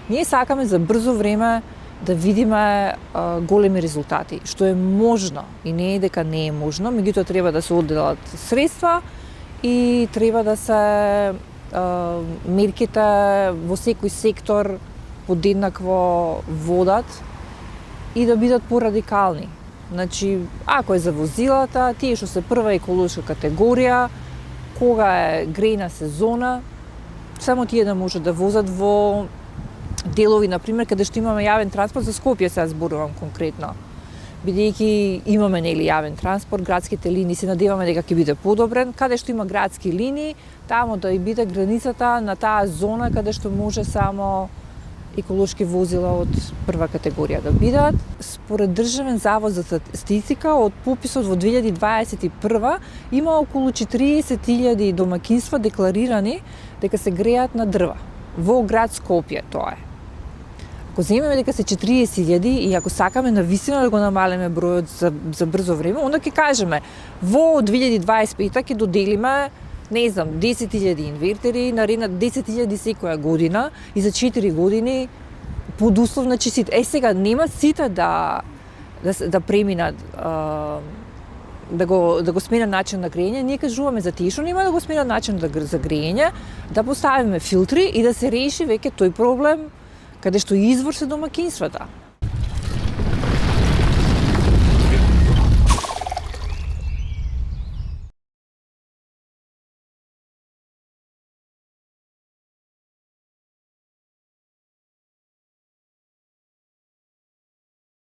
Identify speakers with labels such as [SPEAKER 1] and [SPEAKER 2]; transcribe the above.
[SPEAKER 1] Ние сакаме за брзо време да видиме големи резултати, што е можно и не е дека не е можно, меѓутоа треба да се одделат средства и треба да се мерките во секој сектор подеднакво водат и да бидат порадикални. Значи, ако е за возилата, тие што се прва еколошка категорија, кога е грејна сезона, само тие да можат да возат во делови, например, каде што имаме јавен транспорт, за Скопје се зборувам конкретно. Бидејќи имаме јавен транспорт, градските линии се надеваме дека ќе биде подобрен, каде што има градски линии, таму да и биде границата на таа зона каде што може само еколошки возила од прва категорија да бидат. Според Државен завод за статистика, од пописот во 2021 има околу 40.000 домакинства декларирани дека се греат на дрва. Во град Скопје тоа е. Ако земеме дека се 40.000 и ако сакаме навистина да го намалиме бројот за брзо време, онда ќе кажеме во 2025 ќе доделиме, не знам, 10.000 инвертери, наредна 10.000 секоја година и за 4 години под услов на сите. Сега нема сите да преминат да го сменат начин на грејење. Ние кажуваме за тие што нема да го сменат начин за грејење, да поставиме филтри и да се реши веќе тој проблем каде што извор се домакинствата.